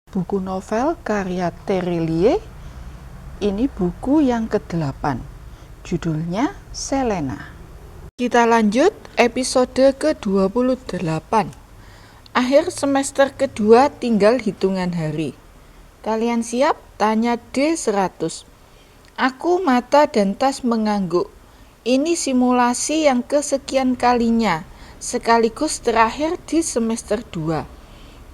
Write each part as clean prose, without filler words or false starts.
Buku novel karya Terelie, ini buku yang ke-8. Judulnya Selena. Kita lanjut episode ke-28. Akhir semester kedua tinggal hitungan hari. Kalian siap? Tanya D100. Aku, Mata, dan Tas mengangguk. Ini simulasi yang kesekian kalinya, sekaligus terakhir di semester 2.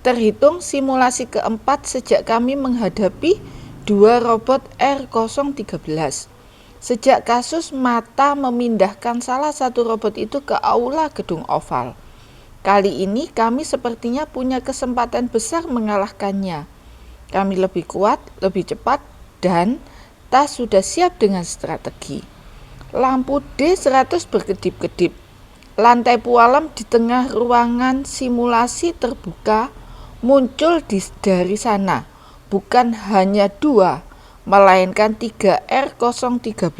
Terhitung simulasi keempat sejak kami menghadapi 2 robot R013. Sejak kasus Mata memindahkan salah satu robot itu ke aula gedung oval. Kali ini kami sepertinya punya kesempatan besar mengalahkannya. Kami lebih kuat, lebih cepat, dan Tas sudah siap dengan strategi. Lampu D100 berkedip-kedip. Lantai pualam di tengah ruangan simulasi terbuka muncul dari sana. Bukan hanya 2, melainkan 3 R013.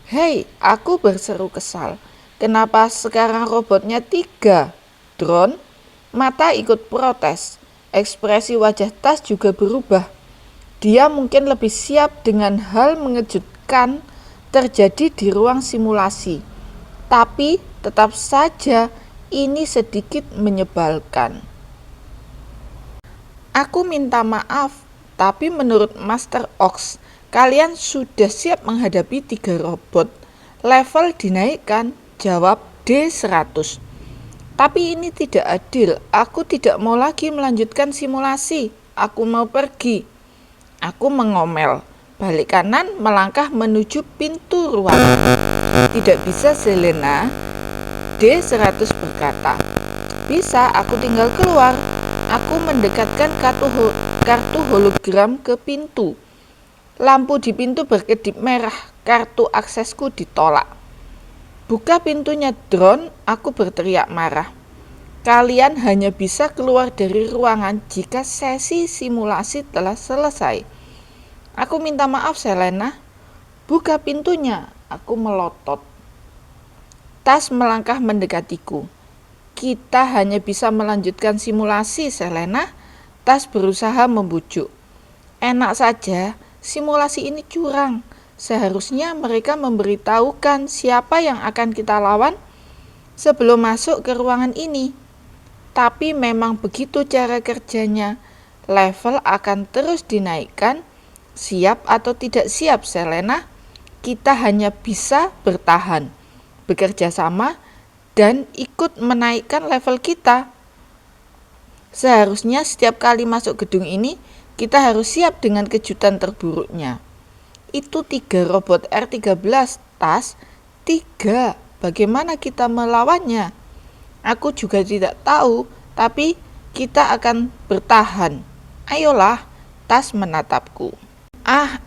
Hei, aku berseru kesal. Kenapa sekarang robotnya 3? Drone? Mata ikut protes. Ekspresi wajah Tas juga berubah. Dia mungkin lebih siap dengan hal mengejutkan terjadi di ruang simulasi. Tapi tetap saja ini sedikit menyebalkan. Aku minta maaf, tapi menurut Master Ox, kalian sudah siap menghadapi 3 robot. Level dinaikkan, jawab D100. Tapi ini tidak adil, aku tidak mau lagi melanjutkan simulasi, aku mau pergi. Aku mengomel, balik kanan melangkah menuju pintu ruangan. Tidak bisa, Selena, D100 berkata. Bisa, aku tinggal keluar. Aku mendekatkan kartu hologram ke pintu. Lampu di pintu berkedip merah, kartu aksesku ditolak. Buka pintunya, Drone, aku berteriak marah. Kalian hanya bisa keluar dari ruangan jika sesi simulasi telah selesai. Aku minta maaf, Selena. Buka pintunya, aku melotot. Tas melangkah mendekatiku. Kita hanya bisa melanjutkan simulasi, Selena. Tas berusaha membujuk. Enak saja, simulasi ini curang. Seharusnya mereka memberitahukan siapa yang akan kita lawan sebelum masuk ke ruangan ini. Tapi memang begitu cara kerjanya. Level akan terus dinaikkan. Siap atau tidak siap, Selena? Kita hanya bisa bertahan, bekerja sama, dan ikut menaikkan level kita. Seharusnya setiap kali masuk gedung ini, kita harus siap dengan kejutan terburuknya. Itu 3 robot R13, Tas. 3. Bagaimana kita melawannya? Aku juga tidak tahu, tapi kita akan bertahan. Ayolah, Tas menatapku.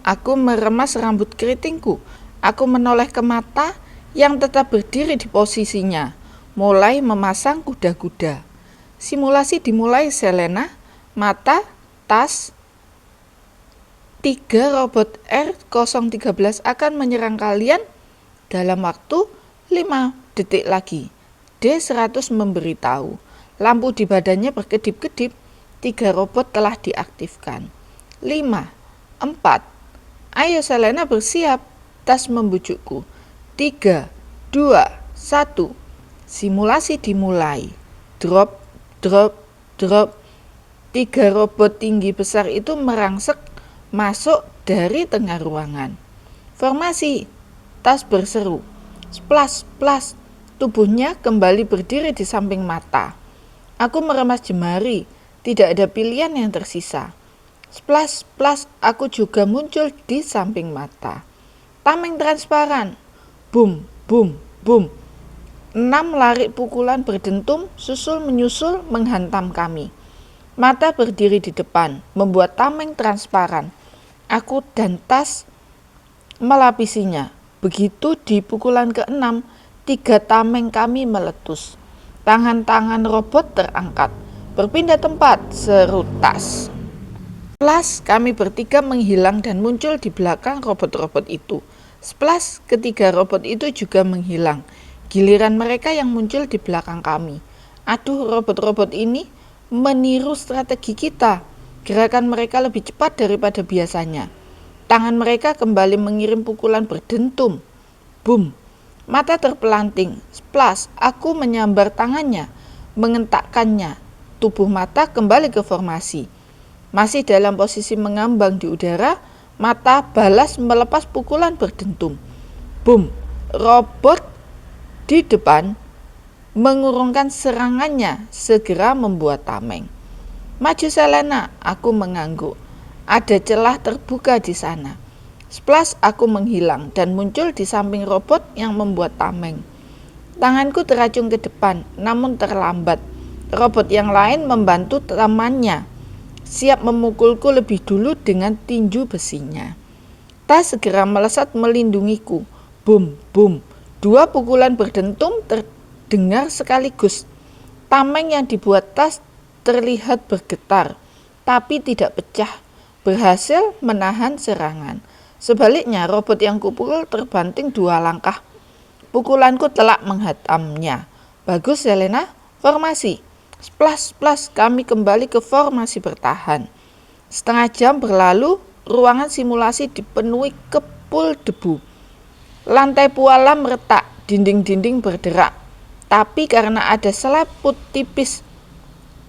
Aku meremas rambut keritingku. Aku menoleh ke Mata yang tetap berdiri di posisinya, mulai memasang kuda-kuda. Simulasi dimulai, Selena. Mata, Tas. 3 robot R013 akan menyerang kalian dalam waktu 5 detik lagi. D100 memberitahu. Lampu di badannya berkedip-kedip. 3 robot telah diaktifkan. 5, 4. Ayo, Selena, bersiap. Tas membujukku. 3, 2, 1. Simulasi dimulai. Drop, drop, drop. 3 robot tinggi besar itu merangsek masuk dari tengah ruangan. Formasi, Tas berseru. Splas, splas. Tubuhnya kembali berdiri di samping Mata. Aku meremas jemari. Tidak ada pilihan yang tersisa. Splas, splas. Aku juga muncul di samping Mata. Tameng transparan. Boom, boom, boom. 6 larik pukulan berdentum susul menyusul menghantam kami. Mata berdiri di depan, membuat tameng transparan. Aku dan Tas melapisinya. Begitu di pukulan ke-6, 3 tameng kami meletus. Tangan-tangan robot terangkat. Berpindah tempat, seru Tas. Splas, kami bertiga menghilang dan muncul di belakang robot-robot itu. Splas, ketiga robot itu juga menghilang. Giliran mereka yang muncul di belakang kami. Aduh, robot-robot ini meniru strategi kita. Gerakan mereka lebih cepat daripada biasanya. Tangan mereka kembali mengirim pukulan berdentum. Boom! Mata terpelanting. Splash! Aku menyambar tangannya, mengentakkannya. Tubuh mata kembali ke formasi. Masih dalam posisi mengambang di udara, mata balas melepas pukulan berdentum. Boom! Robot di depan mengurungkan serangannya, segera membuat tameng. Maju Selena, aku mengangguk. Ada celah terbuka di sana. Splash, aku menghilang dan muncul di samping robot yang membuat tameng. Tanganku teracung ke depan, namun terlambat. Robot yang lain membantu temannya, siap memukulku lebih dulu dengan tinju besinya. Tas segera melesat melindungiku. Boom, boom. Dua pukulan berdentum terdengar sekaligus. Tameng yang dibuat Tas terlihat bergetar, tapi tidak pecah, berhasil menahan serangan. Sebaliknya, robot yang kupukul terbanting 2 langkah. Pukulanku telak menghantamnya. Bagus, Selena. Formasi. Splash, splash, kami kembali ke formasi bertahan. Setengah jam berlalu, ruangan simulasi dipenuhi kepul debu. Lantai pualam retak, dinding-dinding berderak. Tapi karena ada selaput tipis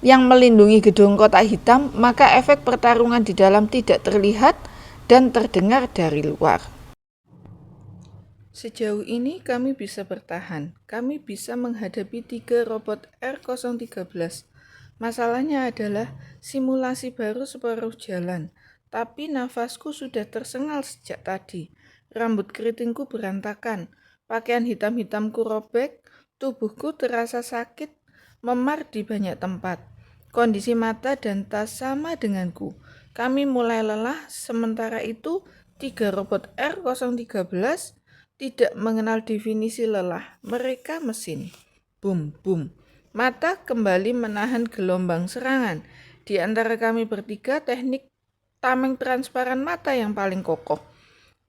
yang melindungi gedung kotak hitam, maka efek pertarungan di dalam tidak terlihat dan terdengar dari luar. Sejauh ini kami bisa bertahan. Kami bisa menghadapi 3 robot R013. Masalahnya adalah simulasi baru separuh jalan, tapi nafasku sudah tersengal sejak tadi. Rambut keritingku berantakan, pakaian hitam-hitamku robek, tubuhku terasa sakit, memar di banyak tempat. Kondisi mata dan tas sama denganku. Kami mulai lelah, sementara itu 3 robot R013 tidak mengenal definisi lelah. Mereka mesin. Boom, boom. Mata kembali menahan gelombang serangan. Di antara kami bertiga, teknik tameng transparan mata yang paling kokoh.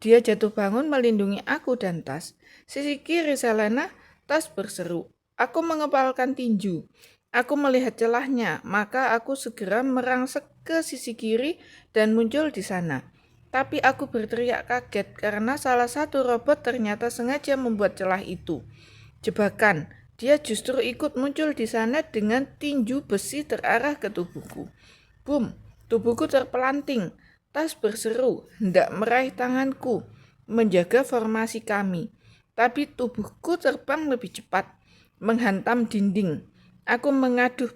Dia jatuh bangun melindungi aku dan Tas. Sisi kiri Selena, Tas berseru. Aku mengepalkan tinju. Aku melihat celahnya, maka aku segera merangsek ke sisi kiri dan muncul di sana. Tapi aku berteriak kaget karena salah satu robot ternyata sengaja membuat celah itu. Jebakan, dia justru ikut muncul di sana dengan tinju besi terarah ke tubuhku. Boom, tubuhku terpelanting. Tas berseru, hendak meraih tanganku, menjaga formasi kami. Tapi tubuhku terbang lebih cepat, menghantam dinding. Aku mengaduh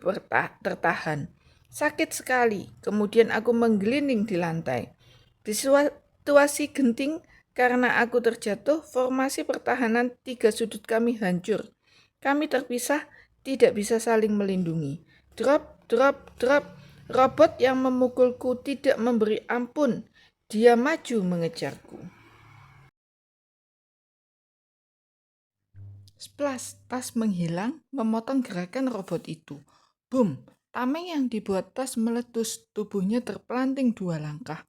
tertahan. Sakit sekali, kemudian aku menggelinding di lantai. Di situasi genting, karena aku terjatuh, formasi pertahanan 3 sudut kami hancur. Kami terpisah, tidak bisa saling melindungi. Drop, drop, drop. Robot yang memukulku tidak memberi ampun. Dia maju mengejarku. Splash, Tas menghilang, memotong gerakan robot itu. Boom, tameng yang dibuat Tas meletus, tubuhnya terpelanting 2 langkah.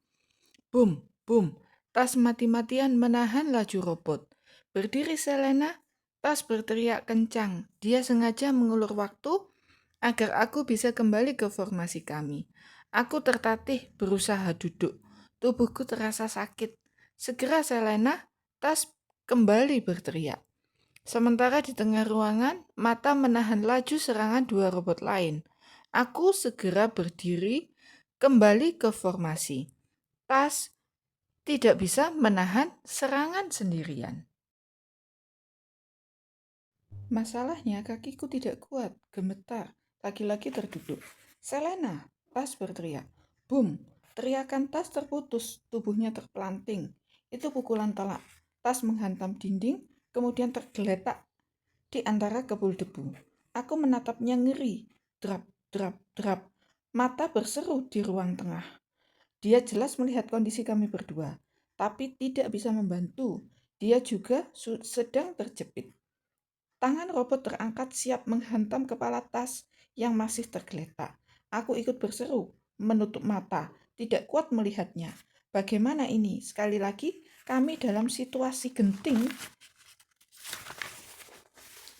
Boom, boom, Tas mati-matian menahan laju robot. Berdiri Selena, Tas berteriak kencang. Dia sengaja mengulur waktu agar aku bisa kembali ke formasi kami. Aku tertatih berusaha duduk. Tubuhku terasa sakit. Segera Selena, Tas kembali berteriak. Sementara di tengah ruangan, mata menahan laju serangan 2 robot lain. Aku segera berdiri, kembali ke formasi. Tas tidak bisa menahan serangan sendirian. Masalahnya kakiku tidak kuat, gemetar. Laki-laki terduduk. Selena, Tas berteriak. Boom, teriakan Tas terputus, tubuhnya terpelanting. Itu pukulan telak. Tas menghantam dinding, kemudian tergeletak di antara kepul debu. Aku menatapnya ngeri. Drap, drap, drap. Mata berseru di ruang tengah. Dia jelas melihat kondisi kami berdua, tapi tidak bisa membantu. Dia juga sedang terjepit. Tangan robot terangkat siap menghantam kepala Tas yang masih tergeletak. Aku ikut berseru, menutup mata, tidak kuat melihatnya. Bagaimana ini? Sekali lagi, kami dalam situasi genting.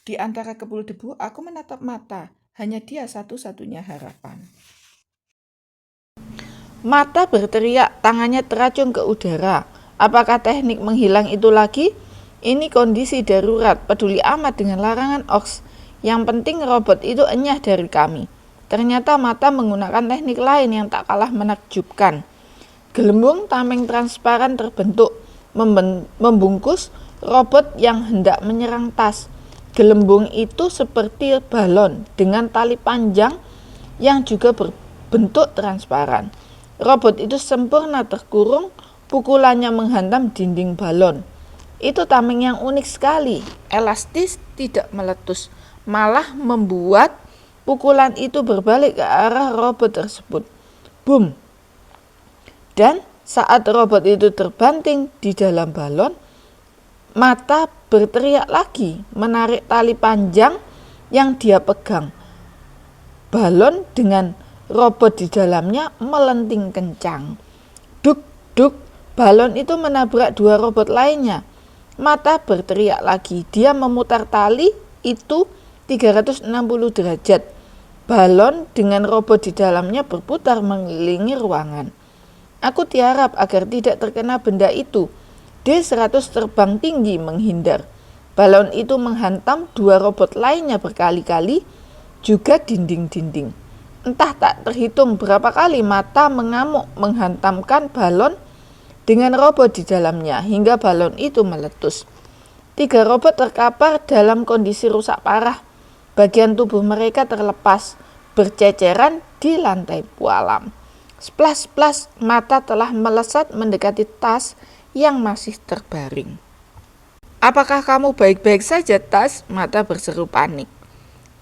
Di antara kepul debu, aku menatap mata. Hanya dia satu-satunya harapan. Mata berteriak, tangannya teracung ke udara. Apakah teknik menghilang itu lagi? Ini kondisi darurat, peduli amat dengan larangan Ox. Yang penting robot itu enyah dari kami. Ternyata Mata menggunakan teknik lain yang tak kalah menakjubkan. Gelembung tameng transparan terbentuk, membungkus robot yang hendak menyerang tas. Gelembung itu seperti balon dengan tali panjang yang juga berbentuk transparan. Robot itu sempurna terkurung, pukulannya menghantam dinding balon. Itu tameng yang unik sekali, elastis, tidak meletus, malah membuat pukulan itu berbalik ke arah robot tersebut. Boom! Dan saat robot itu terbanting di dalam balon, Mata berteriak lagi, menarik tali panjang yang dia pegang. Balon dengan robot di dalamnya melenting kencang. Duk, duk, balon itu menabrak dua robot lainnya. Mata berteriak lagi, dia memutar tali itu 360 derajat. Balon dengan robot di dalamnya berputar mengelilingi ruangan. Aku tiarap agar tidak terkena benda itu. D100 terbang tinggi menghindar. Balon itu menghantam dua robot lainnya berkali-kali, juga dinding-dinding. Entah tak terhitung berapa kali Mata mengamuk menghantamkan balon dengan robot di dalamnya hingga balon itu meletus. 3 robot terkapar dalam kondisi rusak parah. Bagian tubuh mereka terlepas, berceceran di lantai pualam. Splas-splas, Mata telah melesat mendekati tas yang masih terbaring. "Apakah kamu baik-baik saja, Tas?" Mata berseru panik.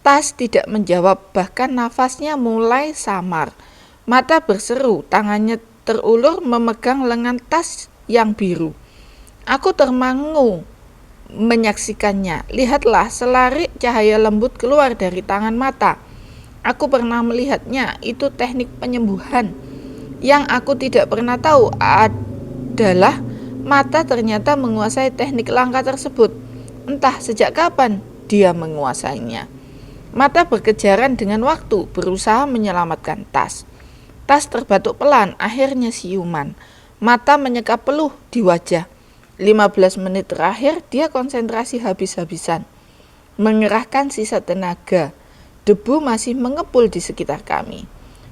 Tas tidak menjawab, bahkan nafasnya mulai samar. Mata berseru, tangannya terulur memegang lengan tas yang biru. Aku termangu menyaksikannya. Lihatlah, selari cahaya lembut keluar dari tangan Mata. Aku pernah melihatnya, itu teknik penyembuhan. Yang aku tidak pernah tahu adalah Mata ternyata menguasai teknik langka tersebut. Entah sejak kapan dia menguasainya. Mata berkejaran dengan waktu, berusaha menyelamatkan tas. Tas terbatuk pelan, akhirnya siuman. Mata menyeka peluh di wajah. 15 menit terakhir dia konsentrasi habis-habisan, mengerahkan sisa tenaga. Debu masih mengepul di sekitar kami.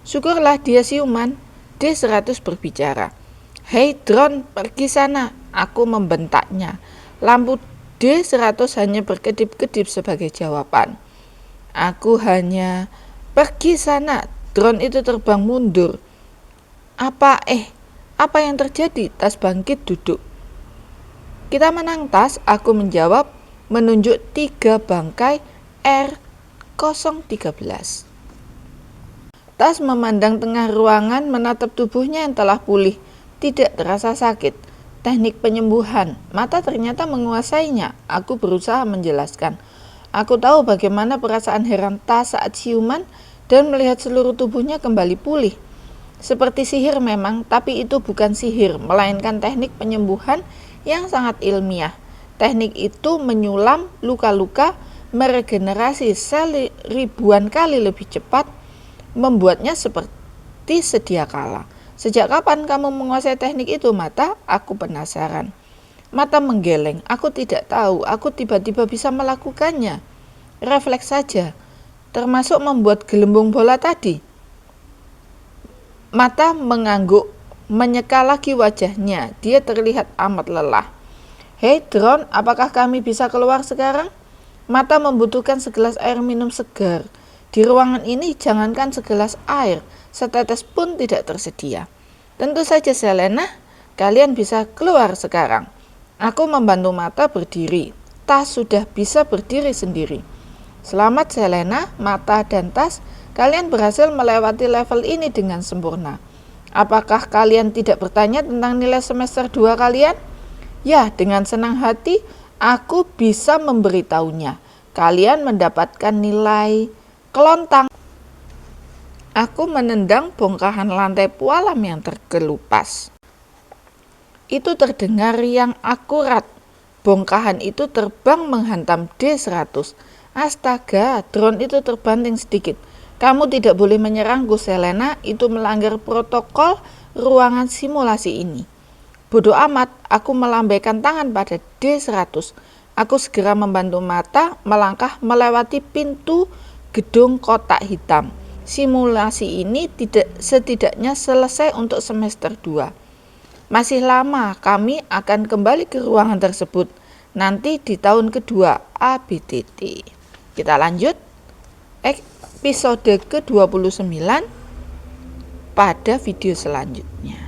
Syukurlah dia siuman. D100 berbicara. "Hei drone, pergi sana," aku membentaknya. Lampu D100 hanya berkedip-kedip sebagai jawaban. Aku hanya, "Pergi sana." Drone itu terbang mundur. Apa yang terjadi? Tas bangkit duduk. "Kita menang, Tas," aku menjawab, menunjuk 3 bangkai R013. Tas memandang tengah ruangan, menatap tubuhnya yang telah pulih. Tidak terasa sakit. Teknik penyembuhan. Mata ternyata menguasainya. Aku berusaha menjelaskan. Aku tahu bagaimana perasaan heran Tas saat siuman dan melihat seluruh tubuhnya kembali pulih. Seperti sihir memang, tapi itu bukan sihir, melainkan teknik penyembuhan yang sangat ilmiah. Teknik itu menyulam luka-luka, meregenerasi sel ribuan kali lebih cepat, membuatnya seperti sedia kala. "Sejak kapan kamu menguasai teknik itu, Mata?" Aku penasaran. Mata menggeleng. "Aku tidak tahu, aku tiba-tiba bisa melakukannya. Refleks saja, termasuk membuat gelembung bola tadi." Mata mengangguk, menyeka lagi wajahnya. Dia terlihat amat lelah. "Hei drone, apakah kami bisa keluar sekarang?" Mata membutuhkan segelas air minum segar. Di ruangan ini jangankan segelas air, setetes pun tidak tersedia. "Tentu saja Selena, kalian bisa keluar sekarang." Aku membantu Mata berdiri. Tas sudah bisa berdiri sendiri. "Selamat Selena, Mata dan Tas, kalian berhasil melewati level ini dengan sempurna. Apakah kalian tidak bertanya tentang nilai semester 2 kalian?" "Ya, dengan senang hati aku bisa memberitahunya. Kalian mendapatkan nilai kelontang." Aku menendang bongkahan lantai pualam yang terkelupas. Itu terdengar yang akurat. Bongkahan itu terbang menghantam D100. Astaga, drone itu terbanting sedikit. Kamu tidak boleh menyerangku, Selena. Itu melanggar protokol ruangan simulasi ini. Bodoh amat, aku melambaikan tangan pada D100. Aku segera membantu Mata melangkah melewati pintu gedung kotak hitam. Simulasi ini setidaknya selesai untuk semester 2. Masih lama, kami akan kembali ke ruangan tersebut nanti di tahun kedua ABTT. Kita lanjut episode ke-29 pada video selanjutnya.